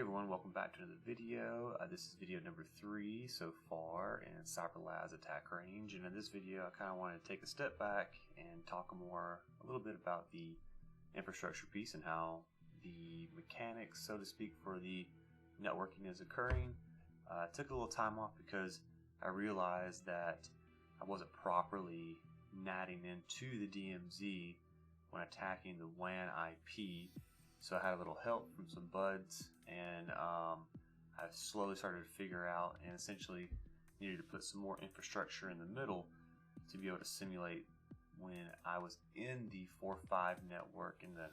everyone, welcome back to another video. This is video number 3 so far in CyberLabz attack range, and in this video I kind of wanted to take a step back and talk a little bit about the infrastructure piece and how the mechanics, so to speak, for the networking is occurring. I took a little time off because I realized that I wasn't properly natting into the DMZ when attacking the WAN IP. So I had a little help from some buds, and I slowly started to figure out and essentially needed to put some more infrastructure in the middle to be able to simulate when I was in the 4.5 network in the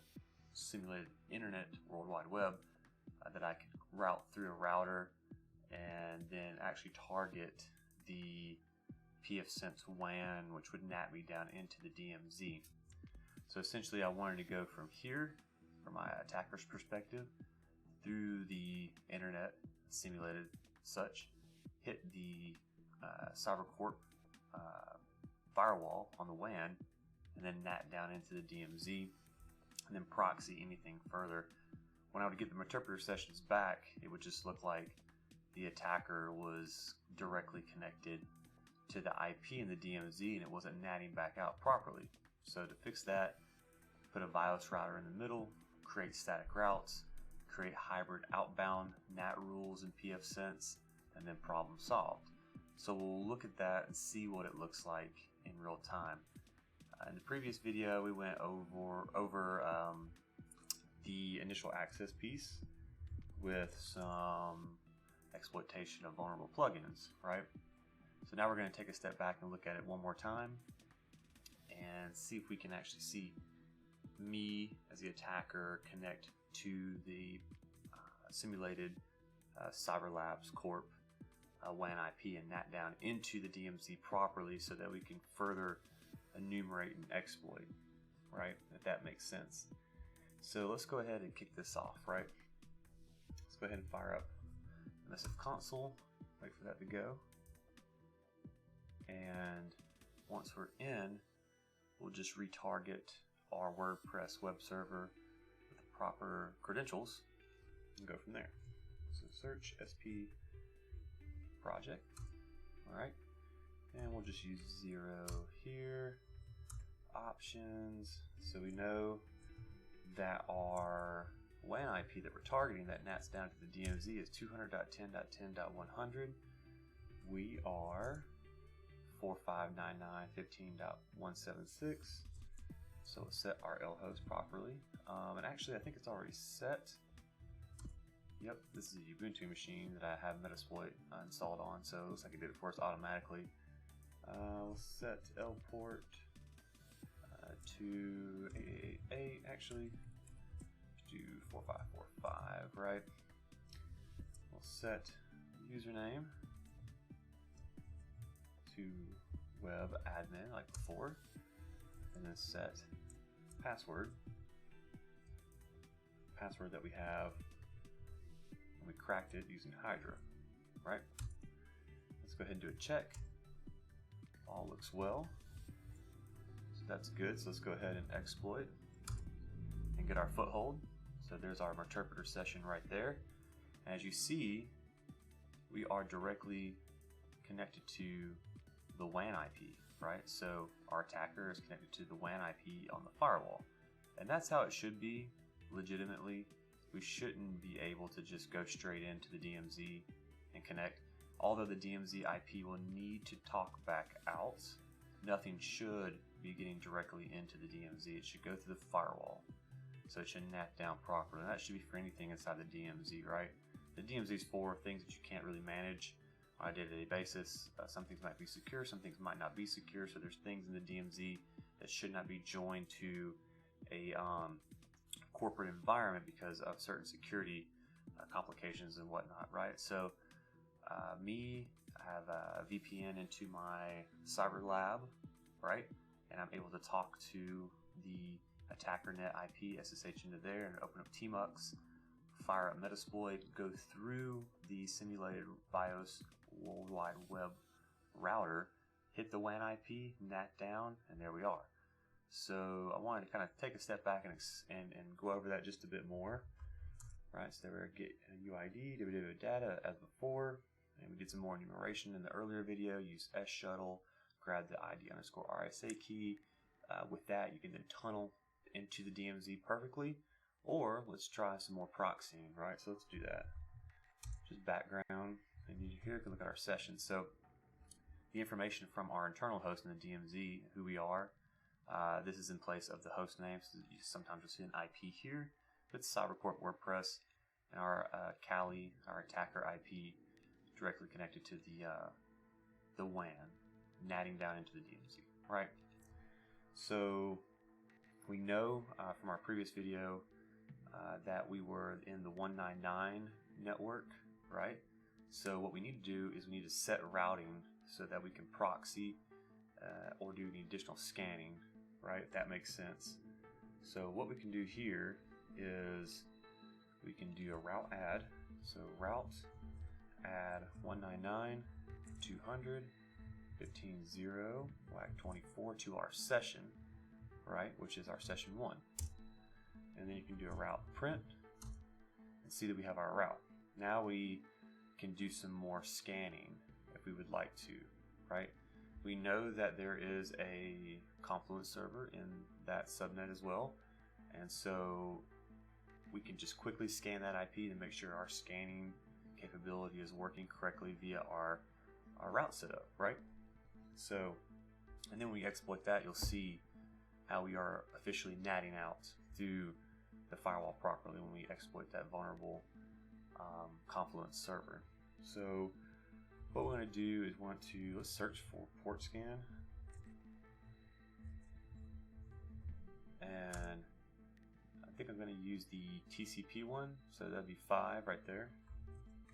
simulated internet World Wide Web, that I could route through a router and then actually target the pfSense WAN, which would NAT me down into the DMZ. So essentially I wanted to go from here, from my attacker's perspective, through the internet simulated such, hit the CyberCorp firewall on the WAN, and then NAT down into the DMZ, and then proxy anything further. When I would get the interpreter sessions back, it would just look like the attacker was directly connected to the IP in the DMZ and it wasn't natting back out properly. So to fix that, put a BIOS router in the middle, create static routes, create hybrid outbound NAT rules in pfSense, and then problem solved. So we'll look at that and see what it looks like in real time. In the previous video we went over the initial access piece with some exploitation of vulnerable plugins, right? So now we're going to take a step back and look at it one more time and see if we can actually see me as the attacker connect to the simulated CyberLabz Corp WAN IP and NAT down into the DMZ properly, so that we can further enumerate and exploit, right? If that makes sense. So let's go ahead and kick this off, right? Let's go ahead and fire up MSF console, wait for that to go, and once we're in, we'll just retarget our WordPress web server with the proper credentials and go from there. So search SP project, alright, and we'll just use 0 here. Options, so we know that our WAN IP that we're targeting that NATs down to the DMZ is 200.10.10.100. We are 4599.15.176. So let's set our lhost properly. And actually I think it's already set. Yep, this is a Ubuntu machine that I have Metasploit installed on, so it looks like it did it for us automatically. We'll set L port to 8888, actually. Do 4545, right? We'll set username to web admin like before, and then set password that we have when we cracked it using Hydra, right? Let's go ahead and do a check. All looks well, so that's good. So let's go ahead and exploit and get our foothold. So there's our interpreter session right there. And as you see, we are directly connected to the WAN IP, right? So our attacker is connected to the WAN IP on the firewall. And that's how it should be, legitimately. We shouldn't be able to just go straight into the DMZ and connect. Although the DMZ IP will need to talk back out, nothing should be getting directly into the DMZ. It should go through the firewall. So it should NAT down properly. And that should be for anything inside the DMZ, right? The DMZ is for things that you can't really manage on a day-to-day basis. Some things might be secure, some things might not be secure. So there's things in the DMZ that should not be joined to a corporate environment because of certain security complications and whatnot, right? So I have a VPN into my CyberLabz, right? And I'm able to talk to the attacker net IP, SSH into there, and open up tmux, fire up Metasploit, go through the simulated BIOS World Wide Web router, hit the WAN IP, NAT down, and there we are. So I wanted to kind of take a step back and go over that just a bit more, right? Alright, so there we get UID, www data as before, and we did some more enumeration in the earlier video. Use S-shuttle, grab the ID_RSA key. With that, you can then tunnel into the DMZ perfectly, or let's try some more proxying, right? So let's do that. Just background, and here you can look at our session. So the information from our internal host in the DMZ, who we are, this is in place of the host name. So sometimes you'll see an IP here. It's CyberCorp WordPress, and our Kali, our attacker IP, directly connected to the WAN, natting down into the DMZ, right? So we know from our previous video that we were in the 199 network, right? So what we need to do is we need to set routing so that we can proxy or do any additional scanning, right? If that makes sense. So what we can do here is we can do a route add. So route add 199 200 15.0 WAC 24 to our session, right, which is our session 1. And then you can do a route print and see that we have our route. Now we can do some more scanning if we would like to, right? We know that there is a Confluence server in that subnet as well, and so we can just quickly scan that IP to make sure our scanning capability is working correctly via our route setup, right? So, and then when we exploit that, you'll see how we are officially natting out through the firewall properly when we exploit that vulnerable Confluence server. So what we're going to do is let's search for port scan, and I think I'm going to use the TCP one, so that'd be 5 right there.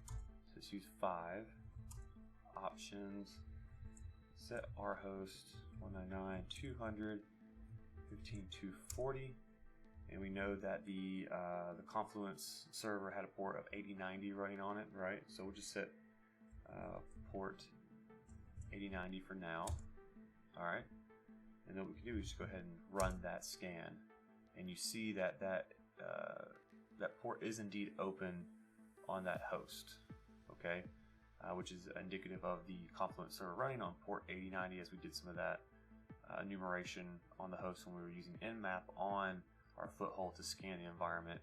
So let's use 5 options, set our host 199 200 15.240, and we know that the Confluence server had a port of 8090 running on it, right? So we'll just set port 8090 for now. All right, and then what we can do is just go ahead and run that scan, and you see that that port is indeed open on that host. Okay, which is indicative of the Confluence server running on port 8090, as we did some of that enumeration on the host when we were using Nmap on our foothold to scan the environment.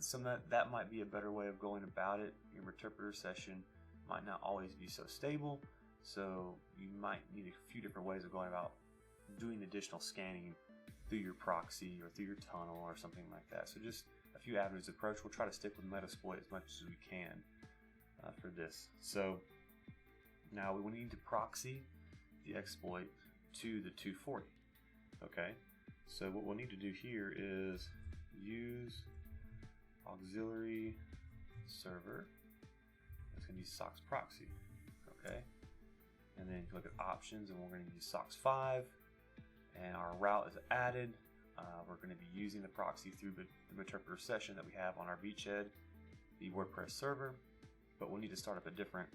Some of that might be a better way of going about it. Your interpreter session might not always be so stable, so you might need a few different ways of going about doing additional scanning through your proxy or through your tunnel or something like that. So just a few avenues of approach. We'll try to stick with Metasploit as much as we can for this. So now we need to proxy the exploit to the 240. Okay, so what we'll need to do here is use auxiliary server. It's going to be SOX proxy. Okay, and then you look at options, and we're going to use SOX 5, and our route is added. We're going to be using the proxy through the interpreter session that we have on our beachhead, the WordPress server, but we'll need to start up a different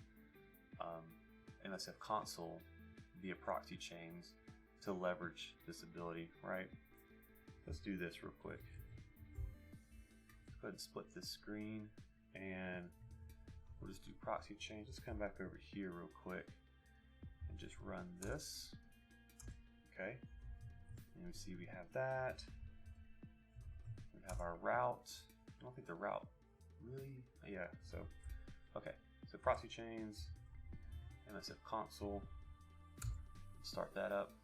MSF console via proxy chains to leverage this ability, right? Let's do this real quick. Go ahead and split this screen, and we'll just do proxy chains. Let's come back over here real quick and just run this. Okay, and we see we have that. We have our route. I don't think the route really, yeah, so, okay. So proxy chains, MSF console, start that up.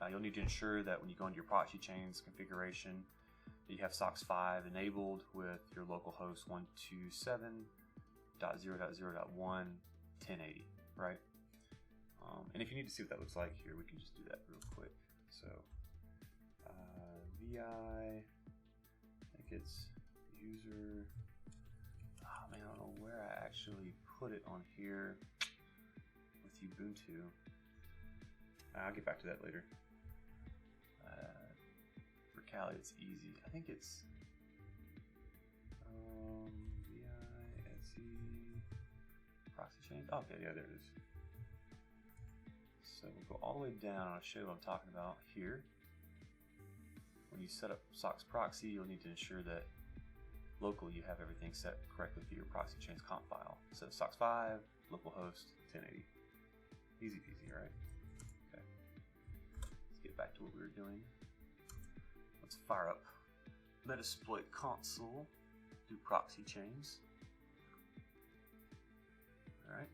You'll need to ensure that when you go into your proxy chains configuration, that you have SOX 5 enabled with your localhost 127.0.0.1.1080, right? And if you need to see what that looks like here, we can just do that real quick. So VI, I think it's user, oh man, I don't know where I actually put it on here with Ubuntu. I'll get back to that later. For Kali, it's easy. I think it's VISE proxy change. Oh, okay, yeah, there it is. So we'll go all the way down. I'll show you what I'm talking about here. When you set up SOX proxy, you'll need to ensure that locally you have everything set correctly through your proxy chains comp file. So SOCKS 5, localhost 1080. Easy peasy, right? Okay. Let's get back to what we were doing. Let's fire up Metasploit console, do proxy chains. Alright.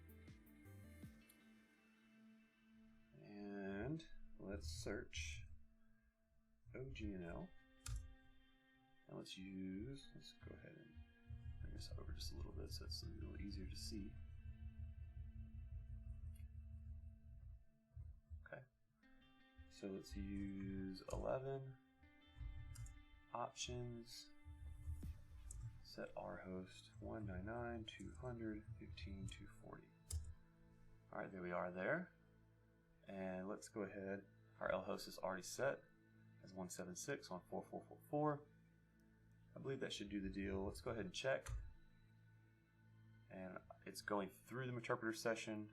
And let's search OGNL. And let's go ahead and bring this over just a little bit so it's a little easier to see. Okay. So let's use 11 options. Set our host 199.200.15.240. Alright, there we are there. And let's go ahead. Our L host is already set as 176 on 4444. I believe that should do the deal. Let's go ahead and check. And it's going through the interpreter session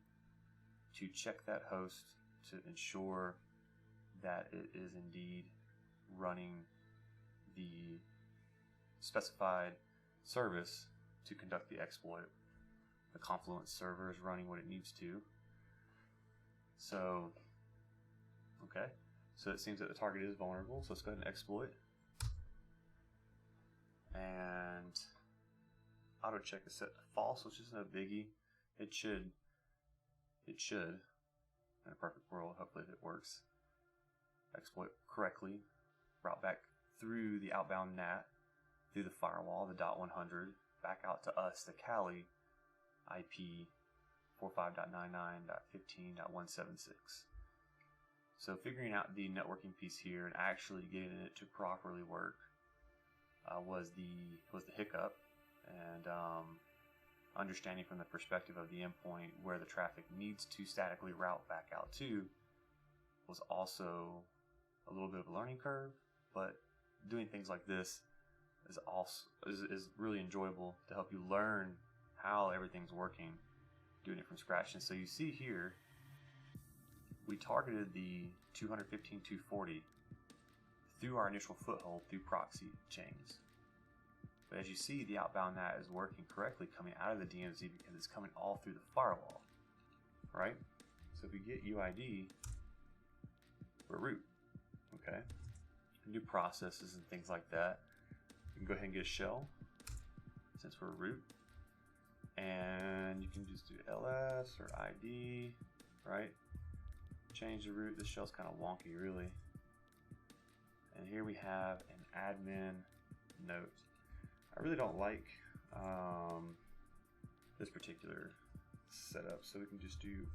to check that host to ensure that it is indeed running the specified service to conduct the exploit. The Confluence server is running what it needs to. So, okay. So it seems that the target is vulnerable. So let's go ahead and exploit. And auto check is set to false, which is no biggie. It should, in a perfect world, hopefully if it works, exploit correctly, route back through the outbound NAT, through the firewall, the .100, back out to us, the Cali IP 45.99.15.176. So figuring out the networking piece here and actually getting it to properly work was the hiccup, and understanding from the perspective of the endpoint where the traffic needs to statically route back out to was also a little bit of a learning curve. But doing things like this is really enjoyable to help you learn how everything's working, doing it from scratch. And so you see here, we targeted the 215.240 through our initial foothold through proxy chains. But as you see, the outbound NAT is working correctly coming out of the DMZ because it's coming all through the firewall, right? So if we get UID, we're root, okay? New processes and things like that. You can go ahead and get a shell since we're root. And you can just do ls or ID, right? Change the root. This shell's kind of wonky, really. And here we have an admin note. I really don't like this particular setup, so we can just do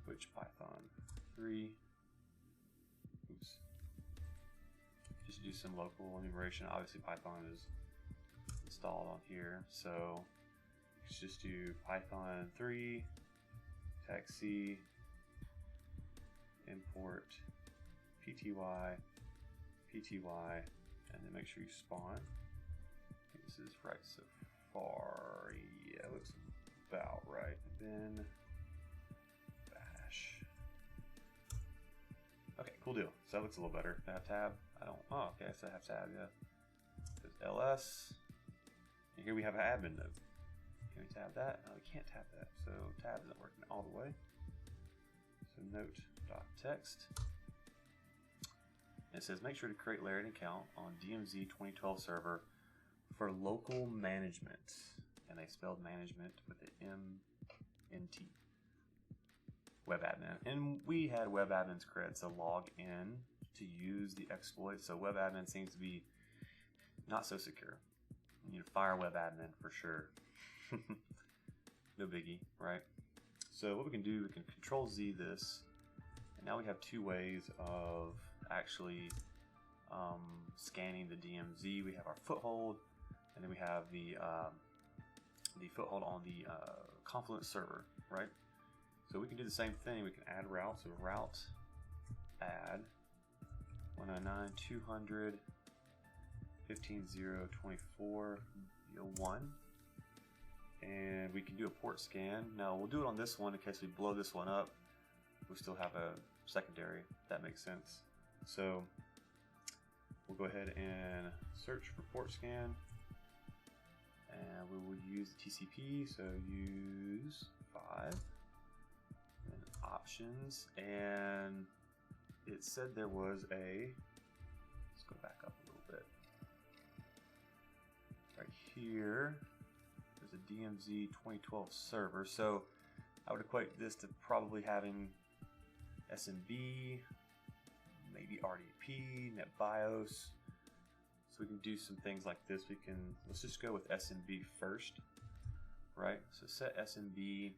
which Python 3. Oops. Just do some local enumeration. Obviously, Python is installed on here, so let's just do Python 3 taxi import pty, and then make sure you spawn. I think this is right so far. Yeah, it looks about right. And then bash. Okay, cool deal. So that looks a little better. Do I have tab? I don't. Oh, okay, so I have tab, yeah. There's ls. And here we have an admin node. Can we tab that? No, we can't tab that. So tab isn't working all the way. So note.text. It says make sure to create layered account on DMZ 2012 server for local management. And they spelled management with the M-N-T. Web admin. And we had web admin's creds to log in to use the exploit. So web admin seems to be not so secure. You need to fire web admin for sure. No biggie, right? So what we can do, we can Control Z this, and now we have two ways of actually scanning the DMZ. We have our foothold, and then we have the foothold on the Confluence server, right? So we can do the same thing. We can add routes. So route add 199.200.15.0.24.1. And we can do a port scan. Now we'll do it on this one in case we blow this one up. We still have a secondary, if that makes sense. So we'll go ahead and search for port scan. And we will use the TCP, so use 5. And options, and it said there was a, let's go back up a little bit. Right here, there's a DMZ 2012 server, so I would equate this to probably having SMB, maybe RDP, NetBIOS. So we can do some things like this. Let's just go with SMB first, right? So set SMB,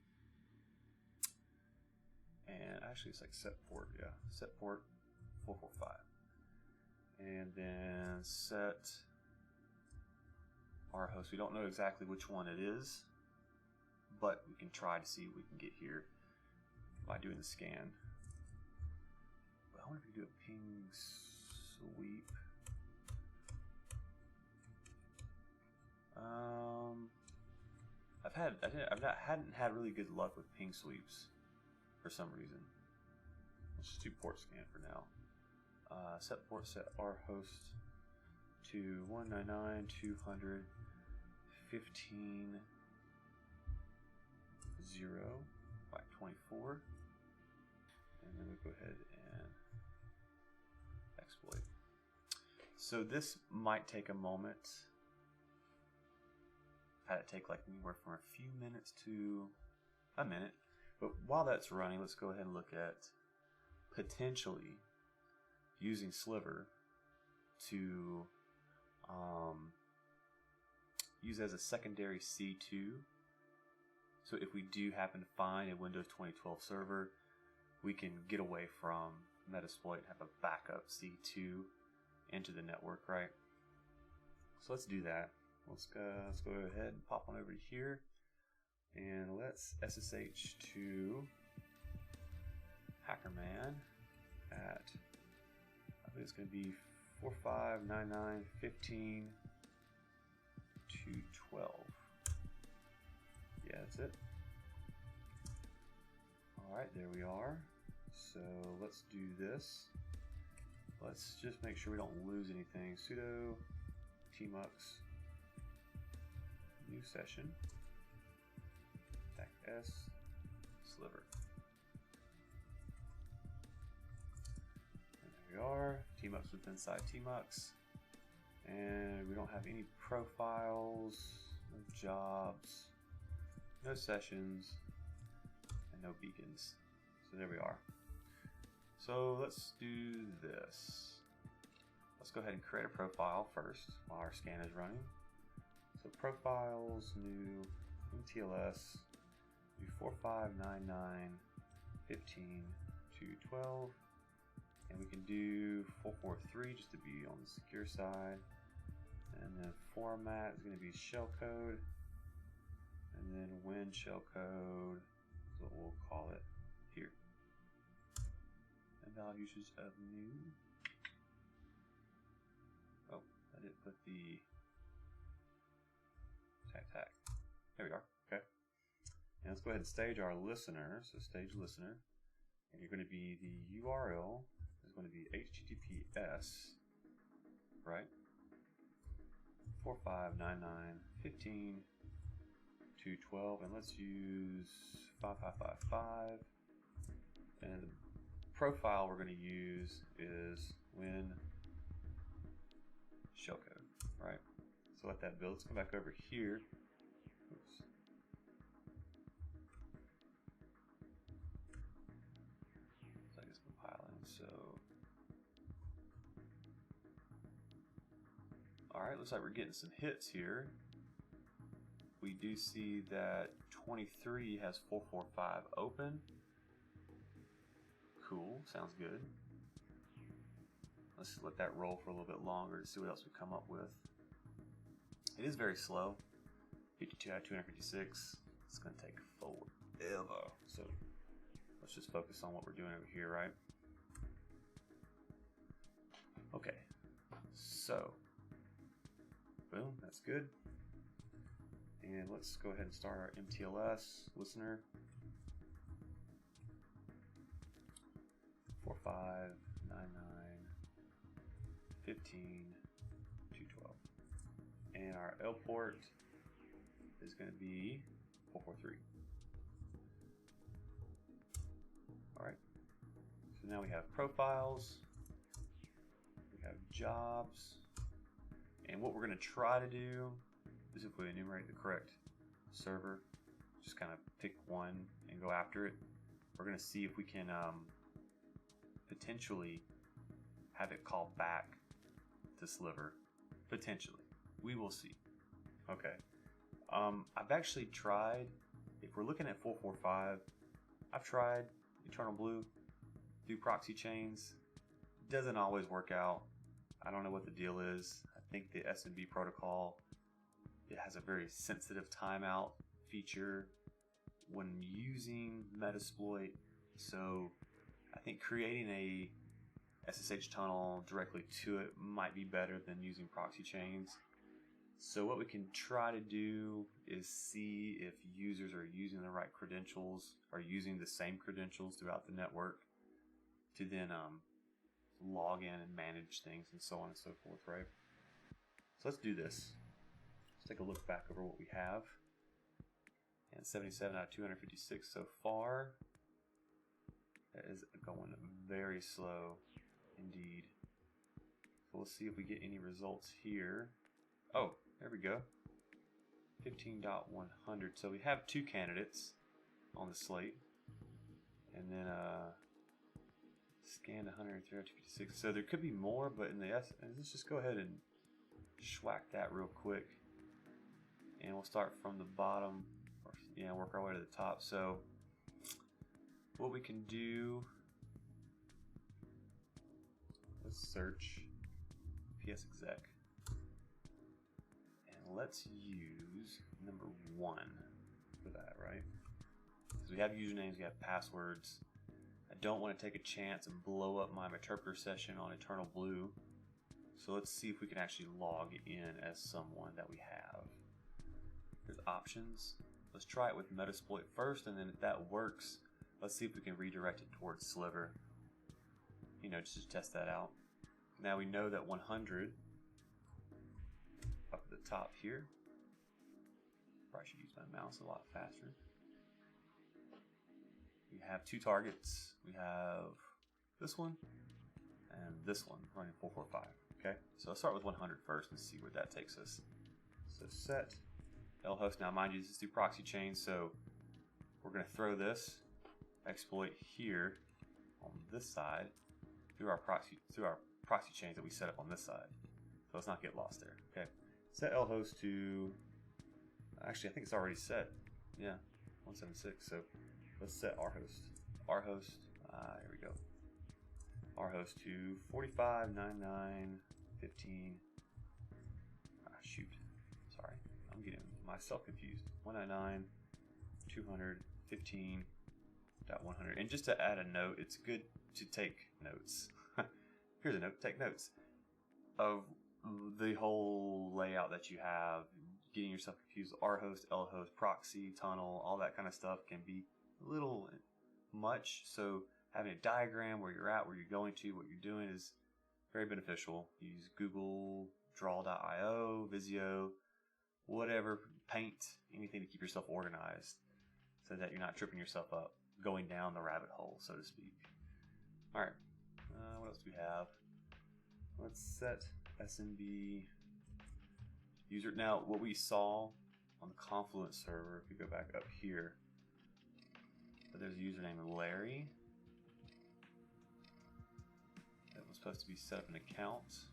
and actually it's like set port, yeah, set port 445. And then set our host. We don't know exactly which one it is, but we can try to see what we can get here by doing the scan. But I wonder if we do a ping sweep. I hadn't had really good luck with ping sweeps for some reason. Let's just do port scan for now. Set port, set our host to 199.215.0/24, and then we go ahead and exploit. So this might take a moment. Had it take like anywhere from a few minutes to a minute. But while that's running, let's go ahead and look at potentially using Sliver to use as a secondary C2. So if we do happen to find a Windows 2012 server, we can get away from Metasploit and have a backup C2 into the network, right? So let's do that. Let's go ahead and pop on over to here, and let's SSH to Hackerman at, I think it's going to be 4599.15.212. Yeah, that's it. Alright, there we are. So let's do this. Let's just make sure we don't lose anything. Sudo tmux new session, attack S, Sliver. And there we are, tmux with inside tmux. And we don't have any profiles, no jobs, no sessions, and no beacons. So there we are. So let's do this. Let's go ahead and create a profile first while our scan is running. So profiles, new MTLS, do 4599.15.212, and we can do 443 just to be on the secure side. And then format is going to be shellcode, and then win shellcode is what we'll call it here. And valid usage of new. Oh, I didn't put the tag. There we are. Okay. And let's go ahead and stage our listener. So stage listener, and you're going to be the URL is going to be HTTPS, right? 4599.15.212, and let's use 5555. And the profile we're going to use is win shellcode, right? So let that build. Let's come back over here. Oops. Looks like it's compiling. So, all right. Looks like we're getting some hits here. We do see that 23 has 445 open. Cool. Sounds good. Let's let that roll for a little bit longer to see what else we come up with. It is very slow. 52 out of 256. It's going to take forever. So let's just focus on what we're doing over here, right? Okay. So, boom, that's good. And let's go ahead and start our MTLS listener. 4599.15.212. And our L port is going to be 443. Alright, so now we have profiles, we have jobs, and what we're going to try to do is, if we enumerate the correct server, just kind of pick one and go after it. We're going to see if we can potentially have it call back to Sliver. Potentially. We will see. Okay. I've actually tried, if we're looking at 445, I've tried Eternal Blue, do proxy chains. Doesn't always work out. I don't know what the deal is. I think the SMB protocol, it has a very sensitive timeout feature when using Metasploit. So I think creating a SSH tunnel directly to it might be better than using proxy chains. So what we can try to do is see if users are using the right credentials, are using the same credentials throughout the network to then log in and manage things and so on and so forth, right? So let's do this. Let's take a look back over what we have. And 77 out of 256 so far. That is going very slow indeed. So we'll see if we get any results here. Oh, there we go. 15.100. So we have 2 candidates on the slate. And then scanned 103.56. So there could be more, but in the let's just go ahead and schwack that real quick. And we'll start from the bottom, or work our way to the top. So what we can do, let's search PS exec. And let's use number 1 for that, right? So we have usernames, we have passwords. I don't want to take a chance and blow up my interpreter session on Eternal Blue. So let's see if we can actually log in as someone that we have. There's options. Let's try it with Metasploit first, and then if that works, let's see if we can redirect it towards Sliver. Just to test that out. Now we know that 100 up at the top here. Probably should use my mouse a lot faster. We have 2 targets. We have this one and this one running 445. Okay, so let's start with 100 first and see where that takes us. So set lhost. Now mind you, this is through proxy chains, so we're going to throw this exploit here on this side through our proxy chains that we set up on this side. So let's not get lost there. Okay, set lhost to, actually I think it's already set. Yeah, 176. So let's set rhost. Here we go. Rhost to 45.99.15. Shoot. Sorry, I'm getting myself confused. 199.200.15.100. And just to add a note, it's good to take notes. Here's a note. Take notes of the whole layout that you have. Getting yourself confused. Rhost, lhost, proxy, tunnel, all that kind of stuff can be a little much. So having a diagram where you're at, where you're going to, what you're doing is very beneficial. Use Google, Draw.io, Visio, whatever, Paint, anything to keep yourself organized so that you're not tripping yourself up, going down the rabbit hole, so to speak. All right, what else do we have? Let's set SMB user. Now, what we saw on the Confluent server, if we go back up here, there's a user named Larry that was supposed to be set up an account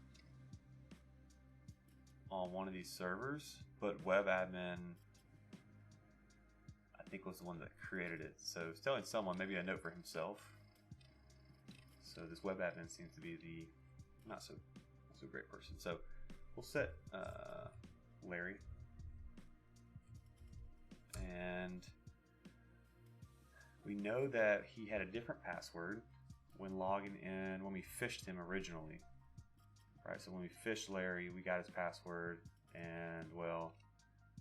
on one of these servers, but web admin I think was the one that created it. So it's telling someone, maybe a note for himself. So this web admin seems to be the not so great person. So we'll set Larry, and we know that he had a different password when logging in when we phished him originally. Right, so when we phished Larry, we got his password, and well,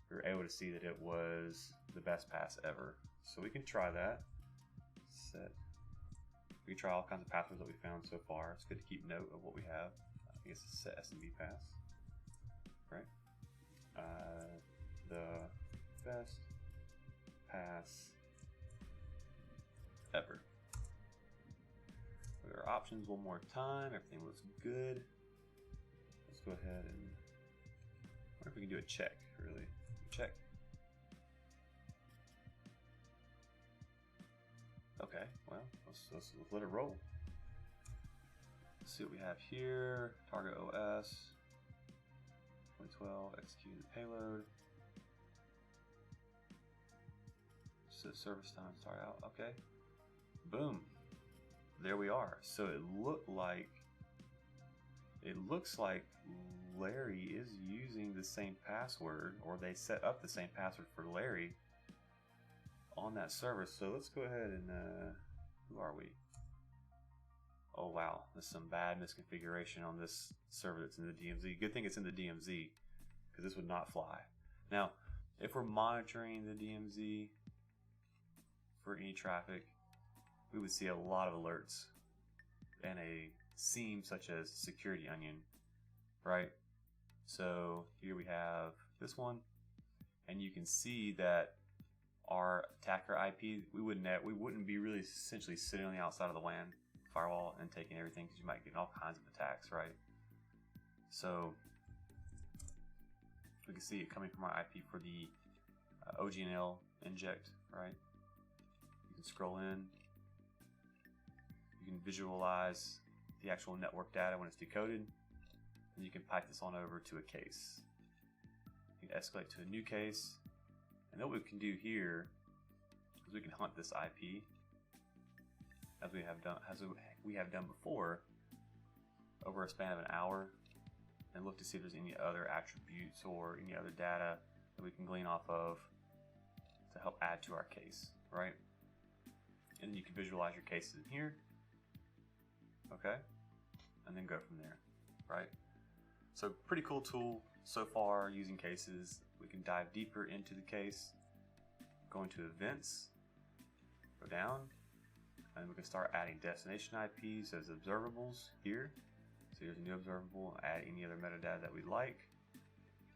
we were able to see that it was the best pass ever. So we can try that. We can try all kinds of passwords that we found so far. It's good to keep note of what we have. I think it's a set SMB pass, right? The best pass ever. Look at our options one more time. Everything looks good. Let's go ahead and I wonder if we can do a check, really. Check. Okay, well, let's let it roll. Let's see what we have here. Target OS 2012, execute the payload. So service time start out. Okay. Boom. There we are. So it looks like Larry is using the same password, or they set up the same password for Larry on that server. So let's go ahead and who are we? Oh wow, there's some bad misconfiguration on this server that's in the DMZ. Good thing it's in the DMZ, because this would not fly. Now, if we're monitoring the DMZ for any traffic, we would see a lot of alerts and a seam such as security onion, right? So here we have this one, and you can see that our attacker IP, we wouldn't be really essentially sitting on the outside of the WAN firewall and taking everything, because you might get all kinds of attacks, right? So we can see it coming from our IP for the OGNL inject, right? You can scroll in, you can visualize the actual network data when it's decoded, and you can pipe this on over to a case. You can escalate to a new case, and then what we can do here is we can hunt this IP as we have done before over a span of an hour, and look to see if there's any other attributes or any other data that we can glean off of to help add to our case, right? And then you can visualize your cases in here, okay, and then go from there, right? So pretty cool tool so far using cases. We can dive deeper into the case, go into events, go down, and we can start adding destination IPs as observables here. So here's a new observable, add any other metadata that we like.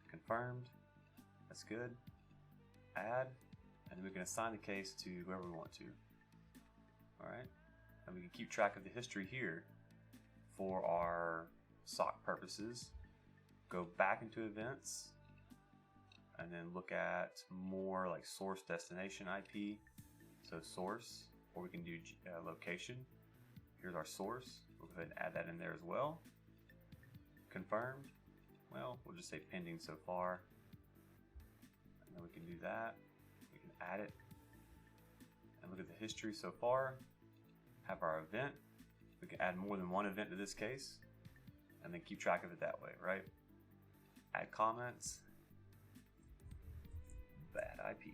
Confirmed, that's good. Add, and then we can assign the case to whoever we want to. All right, and we can keep track of the history here for our SOC purposes. Go back into events, and then look at more like source destination IP. So source, or we can do location. Here's our source. We'll go ahead and add that in there as well. Confirmed. Well, we'll just say pending so far. And then we can do that. We can add it. And look at the history so far. Have our event. We can add more than one event to this case, and then keep track of it that way, right? Add comments. Bad IP.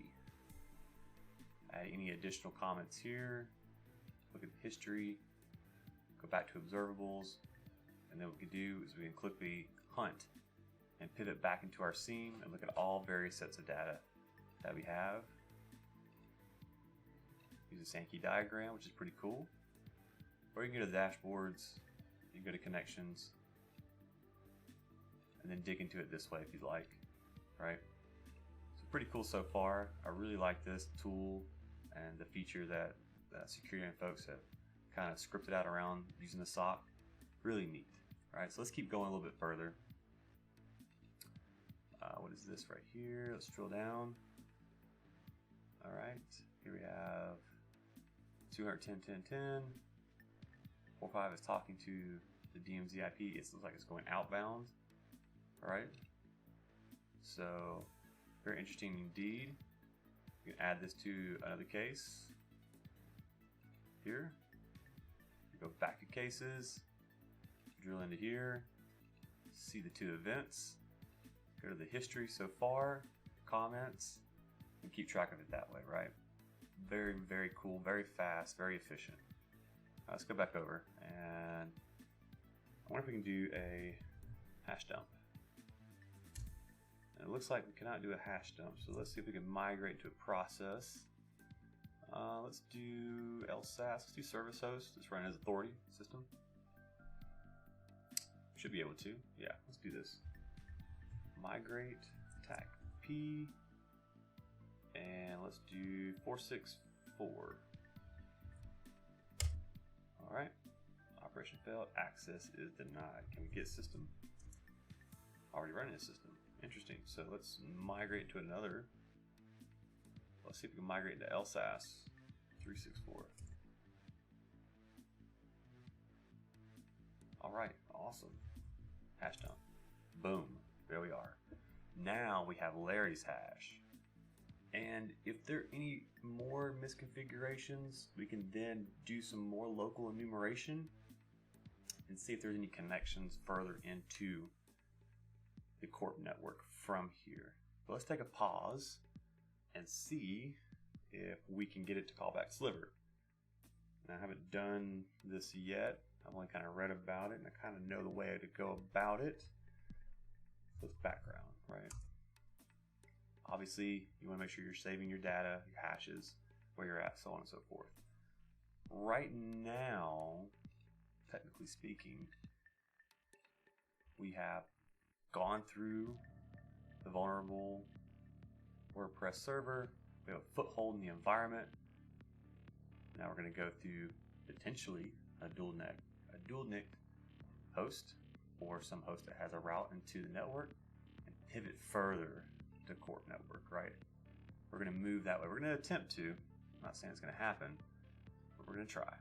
Add any additional comments here. Look at the history. Go back to observables, and then what we can do is we can click the hunt and pivot back into our scene and look at all various sets of data that we have. Use a Sankey diagram, which is pretty cool. Or you can go to dashboards, you can go to connections, and then dig into it this way if you'd like, right? So pretty cool so far. I really like this tool and the feature that security folks have kind of scripted out around using the SOC. Really neat. All right, so let's keep going a little bit further. What is this right here? Let's drill down. All right, here we have 210.10.10. 4.5 is talking to the DMZ IP. It looks like it's going outbound. All right, so very interesting indeed. You can add this to another case here. You go back to cases, drill into here, see the two events, go to the history so far, comments, and keep track of it that way, right? Very, very cool, very fast, very efficient. Let's go back over, and I wonder if we can do a hash dump. And it looks like we cannot do a hash dump, so let's see if we can migrate to a process. Let's do LSAS, let's do service host. Let's run as authority system. Should be able to, yeah, let's do this. Migrate, attack P, let's do 464. All right, operation failed, access is denied. Can we get system? Already running a system. Interesting. So let's migrate to another. Let's see if we can migrate into LSAS 364. All right, awesome. Hash dump. Boom, there we are. Now we have Larry's hash. And if there are any more misconfigurations, we can then do some more local enumeration and see if there's any connections further into the Corp network from here. But let's take a pause and see if we can get it to call back Sliver. And I haven't done this yet. I've only kind of read about it and I kind of know the way to go about it. So it's background, right? Obviously, you want to make sure you're saving your data, your hashes, where you're at, so on and so forth. Right now, technically speaking, we have gone through the vulnerable WordPress server. We have a foothold in the environment. Now we're going to go through potentially a dual NIC host or some host that has a route into the network and pivot further to Corp network, right? We're going to move that way. We're going to attempt to. I'm not saying it's going to happen, but we're going to try.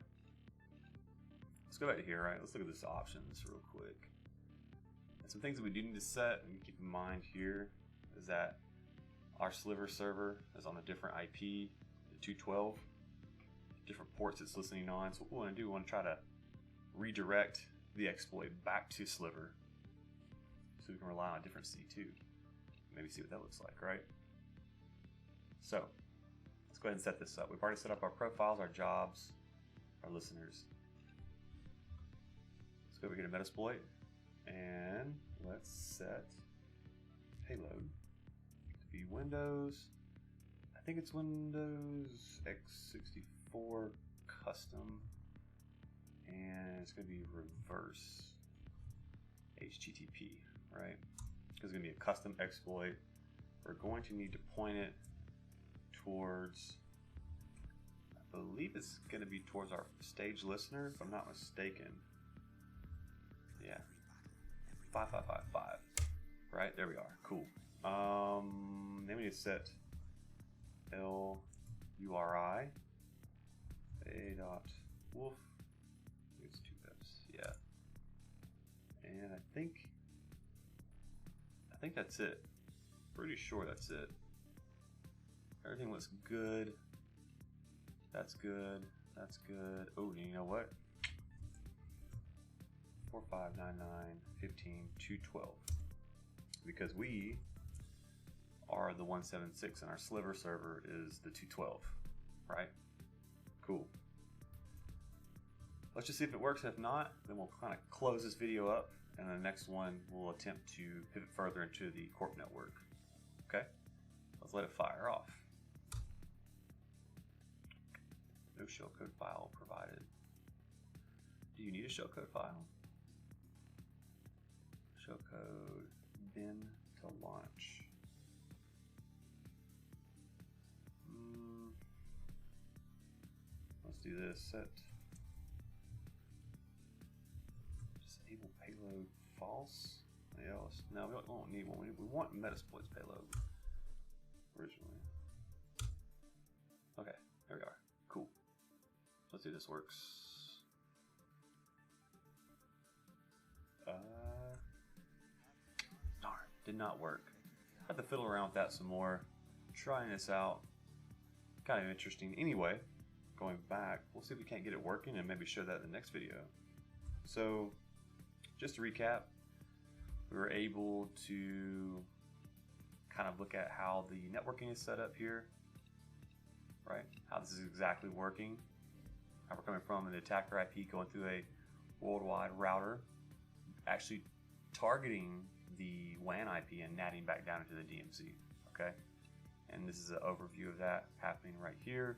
Let's go back to here, right? Let's look at this options real quick. And some things that we do need to set and keep in mind here is that our Sliver server is on a different IP, the 212, different ports it's listening on. So what we want to do, we want to try to redirect the exploit back to Sliver so we can rely on a different C2. Maybe see what that looks like, right? So let's go ahead and set this up. We've already set up our profiles, our jobs, our listeners. Let's go over here to Metasploit and let's set payload to be Windows. I think it's Windows x64 custom, and it's going to be reverse HTTP, right? It's going to be a custom exploit. We're going to need to point it towards, I believe it's going to be towards our stage listener, if I'm not mistaken. Yeah, 5555, right? There we are. Cool. Then we need to set LURI a.wolf. It's 2 Fs. Yeah, and I think that's it. Pretty sure that's it. Everything looks good. That's good. That's good. Oh, you know what? 4599.15.212. Because we are the 176 and our Sliver server is the 212, right? Cool. Let's just see if it works. If not, then we'll kind of close this video up, and the next one we'll attempt to pivot further into the Corp network. Okay? Let's let it fire off. No shellcode file provided. Do you need a shellcode file? Shellcode bin to launch. Let's do this. Set disable payload false. Yeah, no, we don't need one. We want Metasploit's payload originally. Okay, there we are. Cool. Let's see if this works. Darn, did not work. I had to fiddle around with that some more. Trying this out. Kind of interesting. Anyway, going back, we'll see if we can't get it working and maybe show that in the next video. So, just to recap, we were able to kind of look at how the networking is set up here, right? How this is exactly working. How we're coming from an attacker IP going through a worldwide router, actually targeting the WAN IP and natting back down into the DMZ, okay? And this is an overview of that happening right here.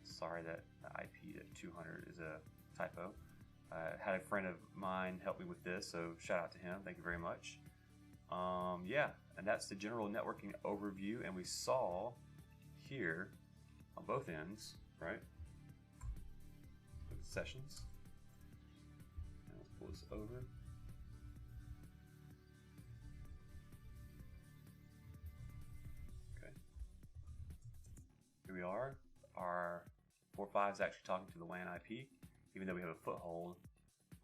Sorry that the IP at 200 is a typo. Had a friend of mine help me with this, so shout out to him. Thank you very much. Yeah, and that's the general networking overview. And we saw here on both ends, right? Look at sessions. And let's pull this over. Okay. Here we are. Our 4.5 is actually talking to the WAN IP, even though we have a foothold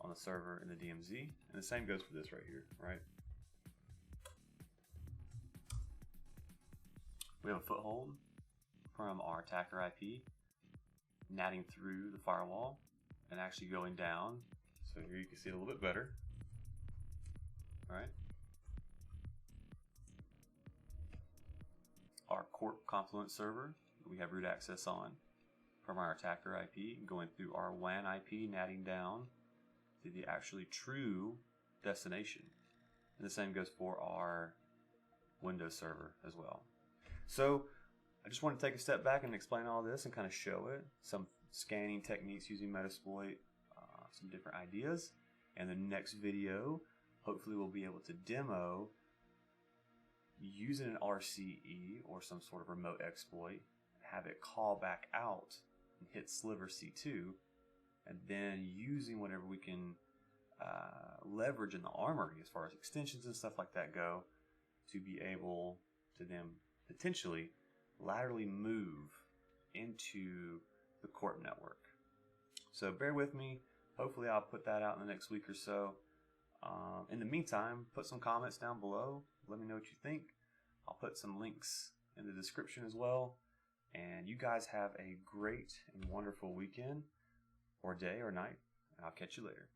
on the server in the DMZ. And the same goes for this right here, right? We have a foothold from our attacker IP, natting through the firewall and actually going down. So here you can see it a little bit better. All right. Our Corp Confluent server, we have root access on from our attacker IP, going through our WAN IP, natting down to the actually true destination. And the same goes for our Windows server as well. So I just want to take a step back and explain all this and kind of show it, some scanning techniques using Metasploit, some different ideas. And the next video, hopefully we'll be able to demo using an RCE or some sort of remote exploit, have it call back out and hit sliver C2, and then using whatever we can leverage in the armory as far as extensions and stuff like that go, to be able to then potentially laterally move into the Corp network. So bear with me. Hopefully I'll put that out in the next week or so. In the meantime, put some comments down below. Let me know what you think. I'll put some links in the description as well. And you guys have a great and wonderful weekend, or day, or night. And I'll catch you later.